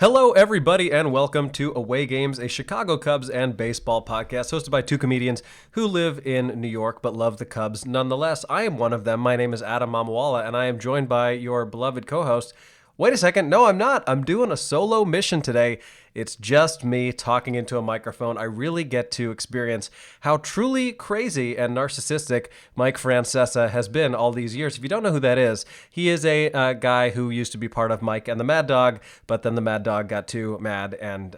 Hello, everybody, and welcome to Away Games, a Chicago Cubs and baseball podcast hosted by two comedians who live in New York but love the Cubs nonetheless. I am one of them. My name is Adam Mamawala, and I am joined by your beloved co-host. Wait a second. No, I'm not. I'm doing a solo mission today. It's just me talking into a microphone. I really get to experience how truly crazy and narcissistic Mike Francesa has been all these years. If you don't know who that is, he is a guy who used to be part of Mike and the Mad Dog, but then the Mad Dog got too mad, and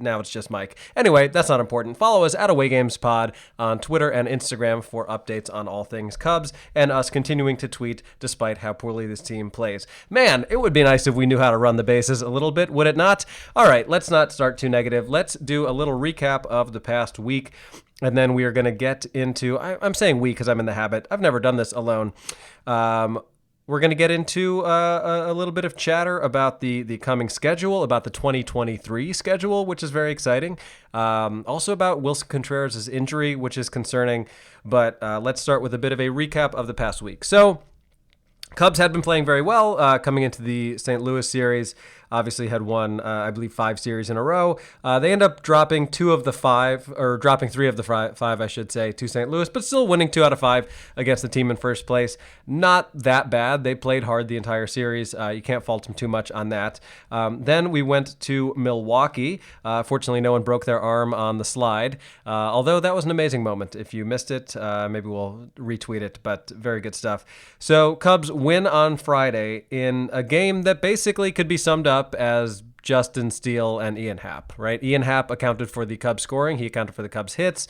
now it's just Mike. Anyway, that's not important. Follow us at Away Games Pod on Twitter and Instagram for updates on all things Cubs, and us continuing to tweet despite how poorly this team plays. Man, it would be nice if we knew how to run the bases a little bit, would it not? All right, let's not start too negative. Let's do a little recap of the past week, and then we are going to get into, I'm saying we because I'm in the habit. I've never done this alone. We're going to get into a little bit of chatter about the coming schedule, about the 2023 schedule, which is very exciting. Also about Willson Contreras' injury, which is concerning. But let's start with a bit of a recap of the past week. So Cubs had been playing very well coming into the St. Louis series. Obviously had won, I believe, 5 series in a row. They end up dropping 3 of the 5, I should say, to St. Louis, but still winning 2 out of 5 against the team in first place. Not that bad. They played hard the entire series. You can't fault them too much on that. Then we went to Milwaukee. Fortunately, no one broke their arm on the slide, although that was an amazing moment. If you missed it, maybe we'll retweet it, but very good stuff. So Cubs win on Friday in a game that basically could be summed up as Justin Steele and Ian Happ, right? Ian Happ accounted for the Cubs scoring. He accounted for the Cubs hits.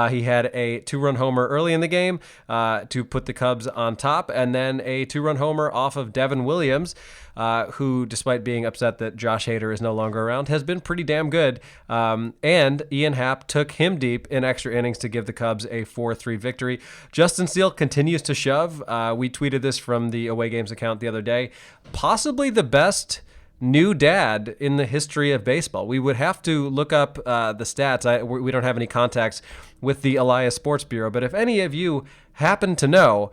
He had a 2-run homer early in the game to put the Cubs on top, and then a 2-run homer off of Devin Williams, who, despite being upset that Josh Hader is no longer around, has been pretty damn good. And Ian Happ took him deep in extra innings to give the Cubs a 4-3 victory. Justin Steele continues to shove. We tweeted this from the Away Games account the other day. Possibly the best new dad in the history of baseball. We would have to look up the stats. We don't have any contacts with the Elias Sports Bureau, but if any of you happen to know,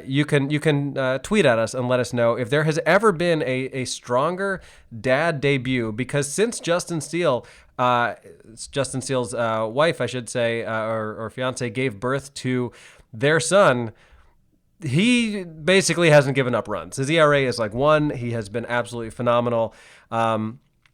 you can tweet at us and let us know if there has ever been a stronger dad debut, because since Justin Steele's wife, I should say, or fiance, gave birth to their son, he basically hasn't given up runs. His ERA is like 1. He has been absolutely phenomenal,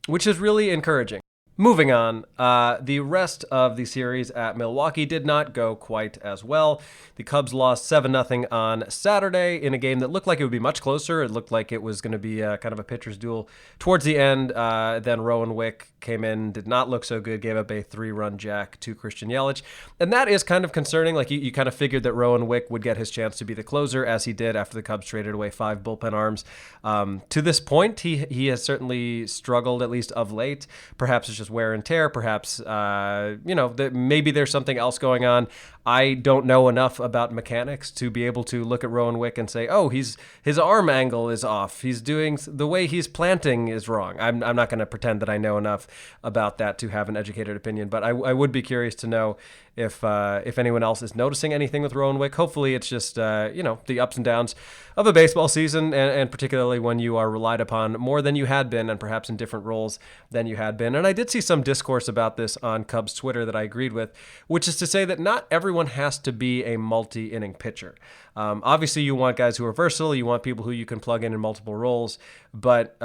which is really encouraging. Moving on, the rest of the series at Milwaukee did not go quite as well. The Cubs lost 7-0 on Saturday in a game that looked like it would be much closer. It looked like it was going to be kind of a pitcher's duel towards the end. Then Rowan Wick came in, did not look so good, gave up a 3-run jack to Christian Yelich. And that is kind of concerning. Like you kind of figured that Rowan Wick would get his chance to be the closer, as he did after the Cubs traded away 5 bullpen arms. To this point, he has certainly struggled, at least of late. Perhaps it's just wear and tear. Perhaps, maybe there's something else going on. I don't know enough about mechanics to be able to look at Rowan Wick and say, oh, his arm angle is off. He's doing the way he's planting is wrong. I'm not going to pretend that I know enough about that to have an educated opinion, but I would be curious to know if anyone else is noticing anything with Rowan Wick. Hopefully it's just, the ups and downs of a baseball season, and particularly when you are relied upon more than you had been, and perhaps in different roles than you had been. And I did see some discourse about this on Cubs Twitter that I agreed with, which is to say that not everyone has to be a multi-inning pitcher. Obviously, you want guys who are versatile. You want people who you can plug in multiple roles, but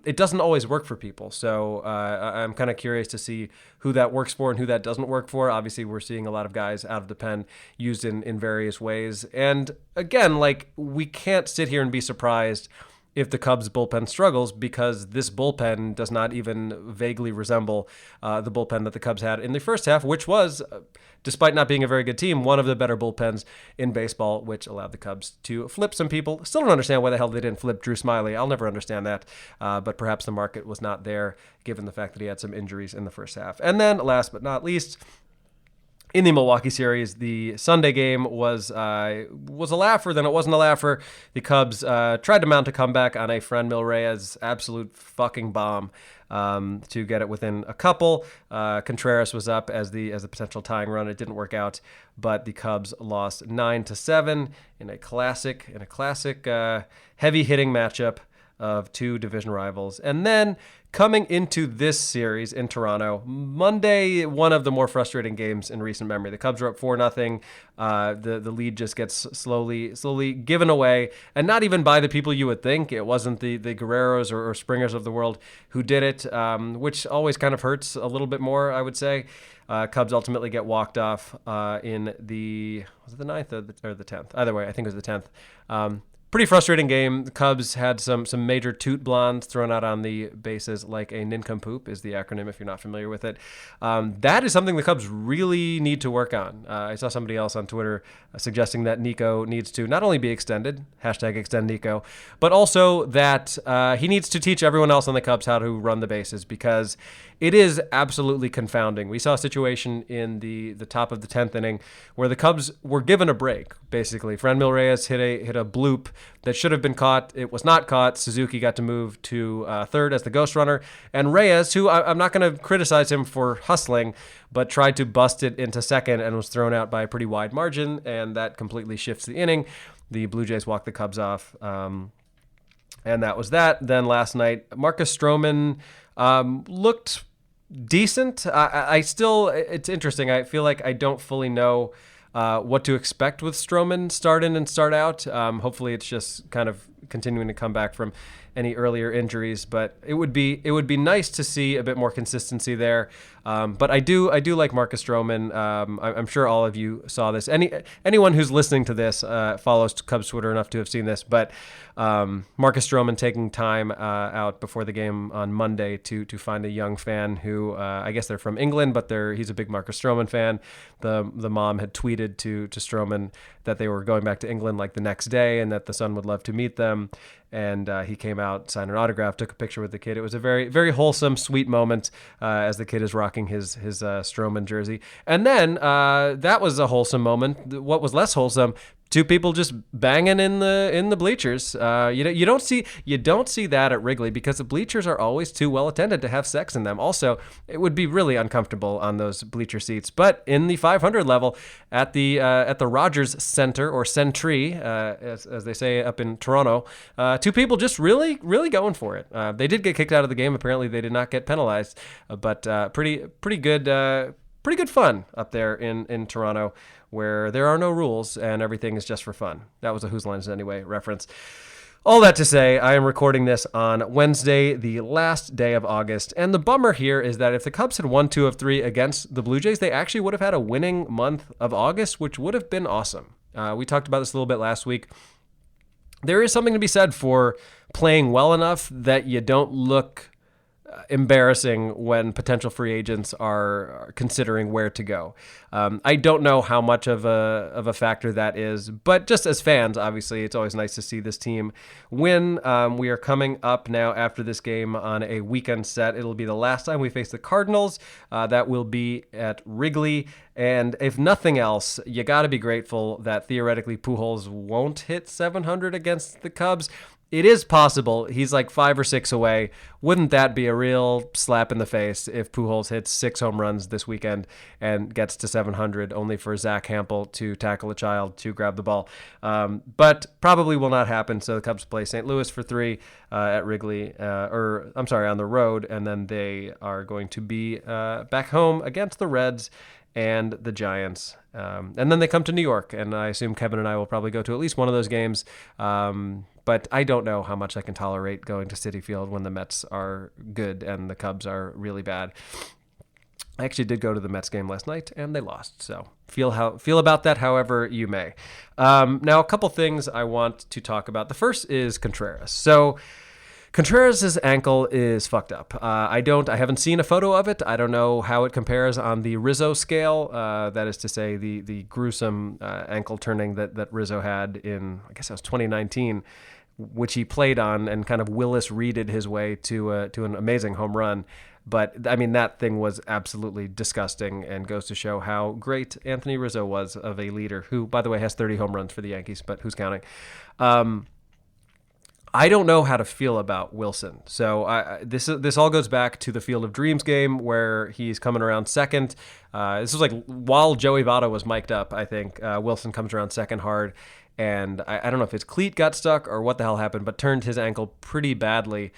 it doesn't always work for people. So I'm kind of curious to see who that works for and who that doesn't work for. Obviously, we're seeing a lot of guys out of the pen used in various ways. And again, we can't sit here and be surprised if the Cubs bullpen struggles, because this bullpen does not even vaguely resemble the bullpen that the Cubs had in the first half, which was, despite not being a very good team, one of the better bullpens in baseball, which allowed the Cubs to flip some people. Still don't understand why the hell they didn't flip Drew Smyly. I'll never understand that, but perhaps the market was not there, given the fact that he had some injuries in the first half. And then, last but not least, in the Milwaukee series, the Sunday game was a laugher, then it wasn't a laugher. The Cubs tried to mount a comeback on a Franmil Reyes absolute fucking bomb to get it within a couple. Contreras was up as the potential tying run. It didn't work out, but the Cubs lost 9-7 in a classic heavy hitting matchup. of two division rivals. And then coming into this series in Toronto, Monday, one of the more frustrating games in recent memory. The Cubs are up 4-0. The lead just gets slowly given away, and not even by the people you would think. It wasn't the Guerreros or Springers of the world who did it, which always kind of hurts a little bit more, I would say. Cubs ultimately get walked off in was it the 9th or the 10th? Either way, I think it was the 10th. Pretty frustrating game. The Cubs had some major toot blondes thrown out on the bases, like a nincompoop is the acronym if you're not familiar with it. That is something the Cubs really need to work on. I saw somebody else on Twitter suggesting that Nico needs to not only be extended, #extend Nico, but also that he needs to teach everyone else on the Cubs how to run the bases, because it is absolutely confounding. We saw a situation in the top of the 10th inning where the Cubs were given a break, basically. Franmil Reyes hit a bloop that should have been caught. It was not caught. Suzuki got to move to third as the ghost runner. And Reyes, who I'm not going to criticize him for hustling, but tried to bust it into second and was thrown out by a pretty wide margin, and that completely shifts the inning. The Blue Jays walked the Cubs off. And that was that. Then last night, Marcus Stroman looked decent. It's interesting. I feel like I don't fully know what to expect with Stroman start in and start out. Hopefully it's just kind of continuing to come back from any earlier injuries, but it would be nice to see a bit more consistency there. But I do like Marcus Stroman. I'm sure all of you saw this. Anyone who's listening to this follows Cubs Twitter enough to have seen this. But Marcus Stroman taking time out before the game on Monday to find a young fan who I guess they're from England, but he's a big Marcus Stroman fan. The mom had tweeted to Stroman that they were going back to England like the next day, and that the son would love to meet them. And he came out, signed an autograph, took a picture with the kid. It was a very, very wholesome, sweet moment as the kid is rocking his Stroman jersey. And then that was a wholesome moment. What was less wholesome? Two people just banging in the bleachers. You don't see that at Wrigley because the bleachers are always too well attended to have sex in them. Also, it would be really uncomfortable on those bleacher seats. But in the 500 level at the Rogers Center or Sentry, as they say up in Toronto, two people just really going for it. They did get kicked out of the game. Apparently, they did not get penalized, but pretty good fun up there in Toronto, where there are no rules and everything is just for fun. That was a Whose Line Is It Anyway reference. All that to say, I am recording this on Wednesday, the last day of August, and the bummer here is that if the Cubs had won 2 of 3 against the Blue Jays, they actually would have had a winning month of August, which would have been awesome. We talked about this a little bit last week. There is something to be said for playing well enough that you don't look embarrassing when potential free agents are considering where to go. I don't know how much of a factor that is, but just as fans, obviously, it's always nice to see this team win. We are coming up now after this game on a weekend set. It'll be the last time we face the Cardinals. That will be at Wrigley. And if nothing else, you got to be grateful that theoretically Pujols won't hit 700 against the Cubs. It is possible. He's like 5 or 6 away. Wouldn't that be a real slap in the face if Pujols hits 6 home runs this weekend and gets to 700, only for Zach Hampel to tackle a child to grab the ball? But probably will not happen. So the Cubs play St. Louis for 3 at Wrigley, on the road, and then they are going to be back home against the Reds and the Giants. And then they come to New York, and I assume Kevin and I will probably go to at least one of those games. But I don't know how much I can tolerate going to Citi Field when the Mets are good and the Cubs are really bad. I actually did go to the Mets game last night, and they lost. So feel about that however you may. Now, a couple things I want to talk about. The first is Contreras. So Contreras' ankle is fucked up. I haven't seen a photo of it. I don't know how it compares on the Rizzo scale. That is to say, the gruesome ankle turning that Rizzo had in, I guess that was 2019, which he played on and kind of Willis Reeded his way to an amazing home run. But, I mean, that thing was absolutely disgusting and goes to show how great Anthony Rizzo was of a leader who, by the way, has 30 home runs for the Yankees, but who's counting? I don't know how to feel about Willson. So this all goes back to the Field of Dreams game where he's coming around second. This was like while Joey Votto was mic'd up, I think. Willson comes around second hard, and I don't know if his cleat got stuck or what the hell happened, but turned his ankle pretty badly.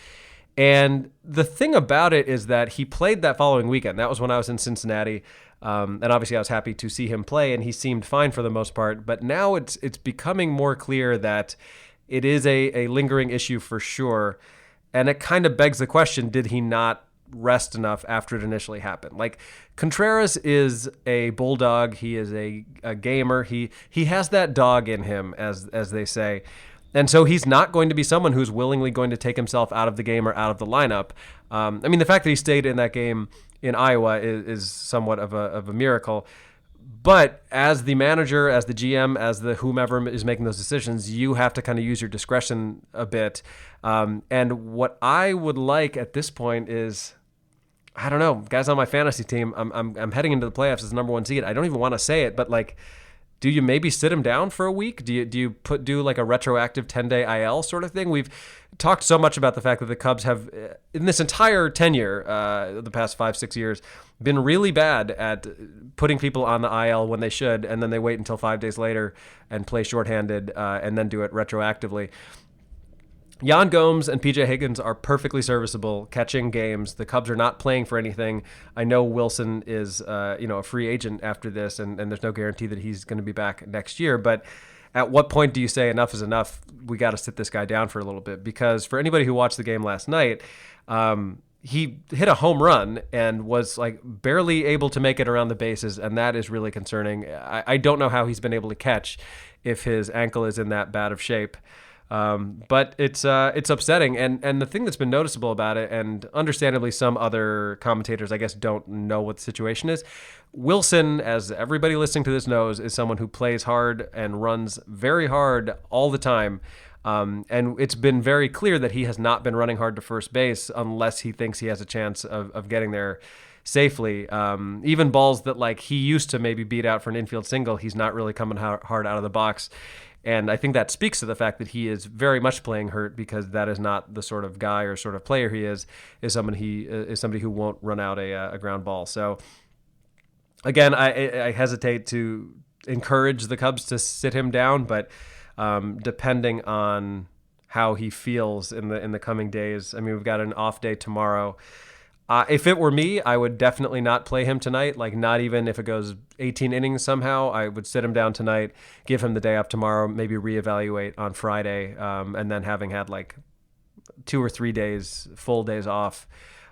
And the thing about it is that he played that following weekend. That was when I was in Cincinnati. And obviously I was happy to see him play, and he seemed fine for the most part. But now it's becoming more clear that it is a lingering issue for sure. And it kind of begs the question, did he not rest enough after it initially happened? Like, Contreras is a bulldog. He is a gamer. He has that dog in him, as they say. And so he's not going to be someone who's willingly going to take himself out of the game or out of the lineup. I mean, the fact that he stayed in that game in Iowa is somewhat of a miracle. But as the manager, as the GM, as the whomever is making those decisions, you have to kind of use your discretion a bit. And what I would like at this point is, I don't know, guys on my fantasy team, I'm heading into the playoffs as the number one seed. I don't even want to say it, but like, do you maybe sit him down for a week? Do you do like a retroactive 10-day IL sort of thing? We've talked so much about the fact that the Cubs have, in this entire tenure, the past 5-6 years, been really bad at putting people on the IL when they should, and then they wait until 5 days later and play shorthanded and then do it retroactively. Yan Gomes and PJ Higgins are perfectly serviceable catching games. The Cubs are not playing for anything. I know Willson is a free agent after this, and there's no guarantee that he's going to be back next year. But at what point do you say enough is enough? We got to sit this guy down for a little bit, because for anybody who watched the game last night, he hit a home run and was like barely able to make it around the bases, and that is really concerning. I don't know how he's been able to catch if his ankle is in that bad of shape. But it's upsetting. And the thing that's been noticeable about it, and understandably some other commentators, I guess, don't know what the situation is. Willson, as everybody listening to this knows, is someone who plays hard and runs very hard all the time. And it's been very clear that he has not been running hard to first base unless he thinks he has a chance of getting there safely. Even balls that like he used to maybe beat out for an infield single, he's not really coming hard out of the box. And I think that speaks to the fact that he is very much playing hurt, because that is not the sort of guy or sort of player he is somebody who won't run out a ground ball. So again, I hesitate to encourage the Cubs to sit him down, but depending on how he feels in the coming days, I mean, we've got an off day tomorrow. If it were me, I would definitely not play him tonight. Like, not even if it goes 18 innings somehow, I would sit him down tonight, give him the day off tomorrow, maybe reevaluate on Friday, and then having had like 2 or 3 days, full days off,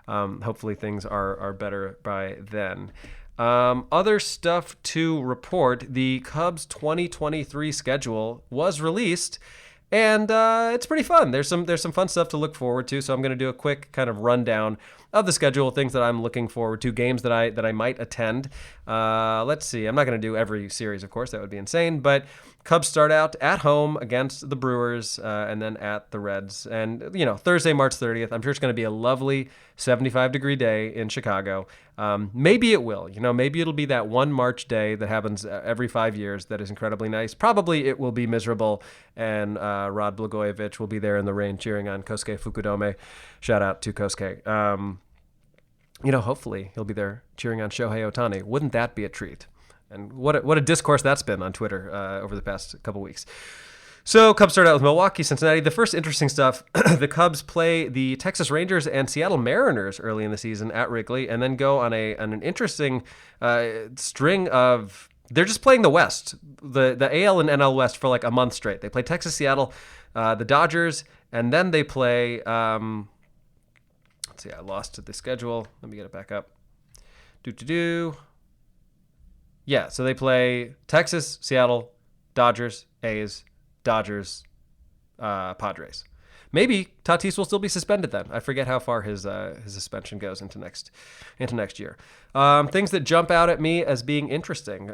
hopefully things are better by then. Other stuff to report: the Cubs 2023 schedule was released, and it's pretty fun. There's some fun stuff to look forward to. So I'm going to do a quick kind of rundown of the schedule, things that I'm looking forward to, games that I might attend. Let's see. I'm not going to do every series, of course. That would be insane. But Cubs start out at home against the Brewers, and then at the Reds. And, Thursday, March 30th, I'm sure it's going to be a lovely 75-degree day in Chicago. Maybe it will. Maybe it'll be that one March day that happens every 5 years that is incredibly nice. Probably it will be miserable, and Rod Blagojevich will be there in the rain cheering on Kosuke Fukudome. Shout out to Kosuke. Hopefully he'll be there cheering on Shohei Ohtani. Wouldn't that be a treat? And what a discourse that's been on Twitter over the past couple weeks. So Cubs start out with Milwaukee, Cincinnati. The first interesting stuff, the Cubs play the Texas Rangers and Seattle Mariners early in the season at Wrigley, and then go on an interesting string of... They're just playing the West, the AL and NL West for like a month straight. They play Texas, Seattle, the Dodgers, and then they play... let's see, I lost the schedule. Let me get it back up. Yeah, so they play Texas, Seattle, Dodgers, A's, Dodgers, Padres. Maybe Tatis will still be suspended then. I forget how far his suspension goes into next year. Things that jump out at me as being interesting.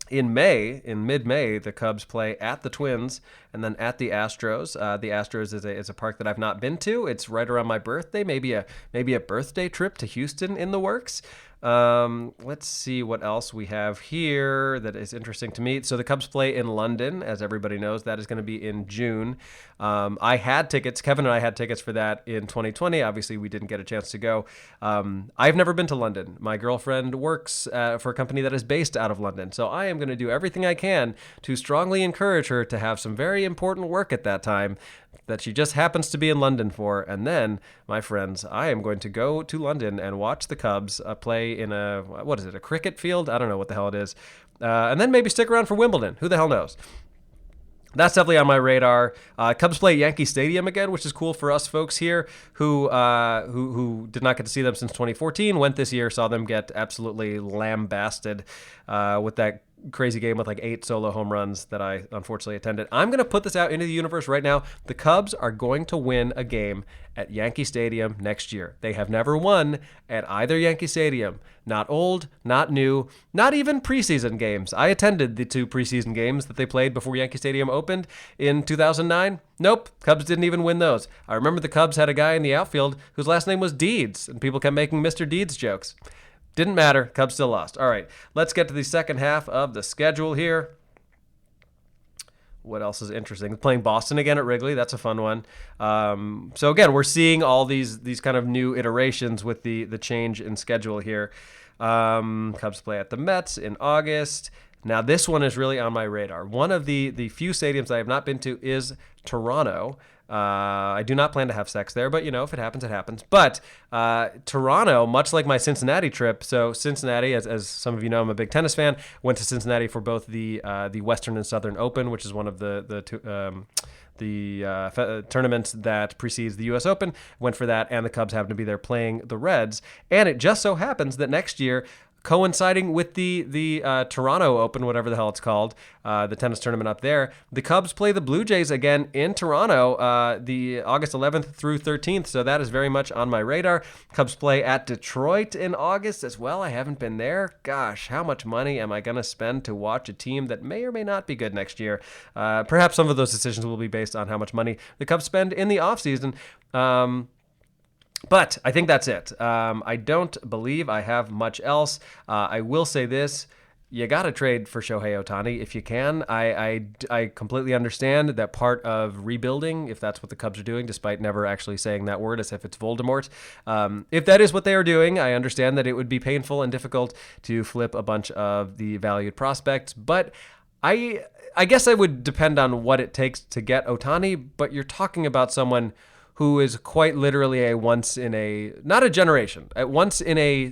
In mid-May, the Cubs play at the Twins and then at the Astros. The Astros is a park that I've not been to. It's right around my birthday. Maybe a birthday trip to Houston in the works. Let's see what else we have here that is interesting to me. So the Cubs play in London, as everybody knows. That is going to be in June. I had tickets. Kevin and I had tickets for that in 2020. Obviously, we didn't get a chance to go. I've never been to London. My girlfriend works for a company that is based out of London. So I am going to do everything I can to strongly encourage her to have some very important work at that time that she just happens to be in London for. And then, my friends, I am going to go to London and watch the Cubs play in a cricket field? I don't know what the hell it is. And then maybe stick around for Wimbledon. Who the hell knows? That's definitely on my radar. Cubs play at Yankee Stadium again, which is cool for us folks here who did not get to see them since 2014. Went this year, saw them get absolutely lambasted with that crazy game with like 8 solo home runs that I unfortunately attended. I'm going to put this out into the universe right now. The Cubs are going to win a game at Yankee Stadium next year. They have never won at either Yankee Stadium. Not old, not new, not even preseason games. I attended the 2 preseason games that they played before Yankee Stadium opened in 2009. Nope, Cubs didn't even win those. I remember the Cubs had a guy in the outfield whose last name was Deeds, and people kept making Mr. Deeds jokes. Didn't matter. Cubs still lost. All right, let's get to the second half of the schedule here. What else is interesting? Playing Boston again at Wrigley. That's a fun one. So again, we're seeing all these kind of new iterations with the change in schedule here. Cubs play at the Mets in August. Now this one is really on my radar. One of the few stadiums I have not been to is Toronto. I do not plan to have sex there, but, if it happens, it happens. But Toronto, much like my Cincinnati trip, so Cincinnati, as some of you know, I'm a big tennis fan, went to Cincinnati for both the Western and Southern Open, which is one of the tournaments that precedes the U.S. Open, went for that, and the Cubs happened to be there playing the Reds. And it just so happens that next year, coinciding with the Toronto Open, whatever the hell it's called, the tennis tournament up there, the Cubs play the Blue Jays again in Toronto, the August 11th through 13th. So that is very much on my radar. Cubs play at Detroit in August as well. I haven't been there. Gosh, how much money am I going to spend to watch a team that may or may not be good next year? Perhaps some of those decisions will be based on how much money the Cubs spend in the offseason. But I think that's it. I don't believe I have much else. I will say this. You got to trade for Shohei Ohtani if you can. I completely understand that part of rebuilding, if that's what the Cubs are doing, despite never actually saying that word as if it's Voldemort. If that is what they are doing, I understand that it would be painful and difficult to flip a bunch of the valued prospects. But I guess I would depend on what it takes to get Ohtani, but you're talking about someone who is quite literally a once in a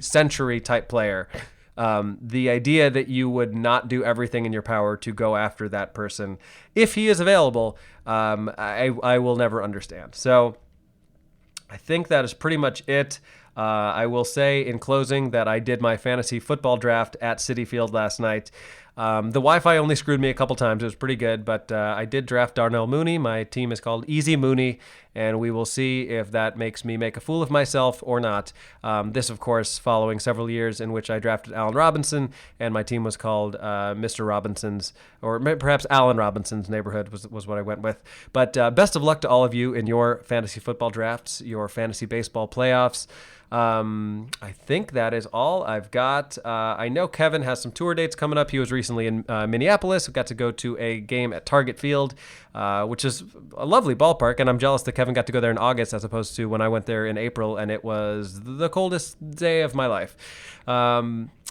century type player. The idea that you would not do everything in your power to go after that person, if he is available, I will never understand. So I think that is pretty much it. I will say in closing that I did my fantasy football draft at Citi Field last night. The Wi-Fi only screwed me a couple times. It was pretty good, but I did draft Darnell Mooney. My team is called Easy Mooney, and we will see if that makes me make a fool of myself or not. This, of course, following several years in which I drafted Allen Robinson, and my team was called Mr. Robinson's, or perhaps Allen Robinson's neighborhood was what I went with. But best of luck to all of you in your fantasy football drafts, your fantasy baseball playoffs. I think that is all I've got. I know Kevin has some tour dates coming up. He was recently in Minneapolis. We got to go to a game at Target Field, which is a lovely ballpark, and I'm jealous that Kevin got to go there in August as opposed to when I went there in April, and it was the coldest day of my life.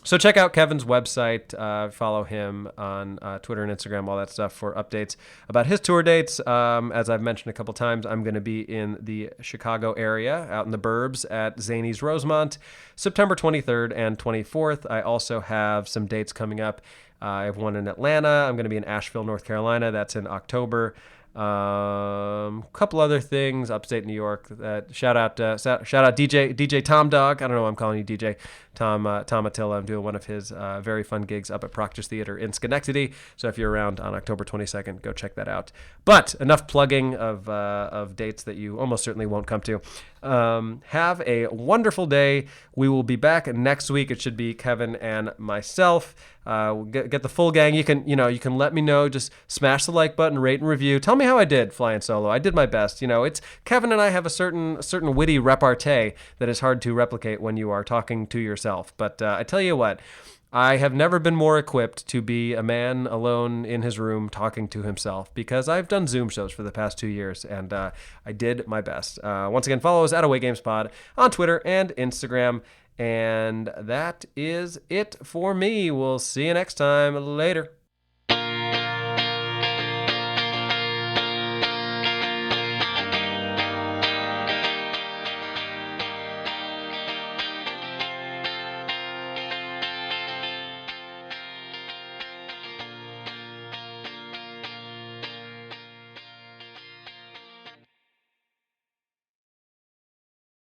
So check out Kevin's website, follow him on Twitter and Instagram, all that stuff for updates about his tour dates. As I've mentioned a couple times, I'm going to be in the Chicago area, out in the burbs at Zany's Rosemont, September 23rd and 24th. I also have some dates coming up. I have one in Atlanta. I'm going to be in Asheville, North Carolina. That's in October. Couple other things, upstate New York. Shout out DJ Tom Dog. I don't know why I'm calling you DJ. Tom Attila. I'm doing one of his very fun gigs up at Proctor's Theater in Schenectady. So if you're around on October 22nd, go check that out. But enough plugging of dates that you almost certainly won't come to. Have a wonderful day. We will be back next week. It should be Kevin and myself. We'll get the full gang. You can let me know. Just smash the like button, rate and review. Tell me how I did flying solo. I did my best. It's Kevin and I have a certain witty repartee that is hard to replicate when you are talking to yourself himself. But I tell you what, I have never been more equipped to be a man alone in his room talking to himself, because I've done Zoom shows for the past 2 years, and I did my best. Once again, follow us at Away Games Pod on Twitter and Instagram. And that is it for me. We'll see you next time. Later.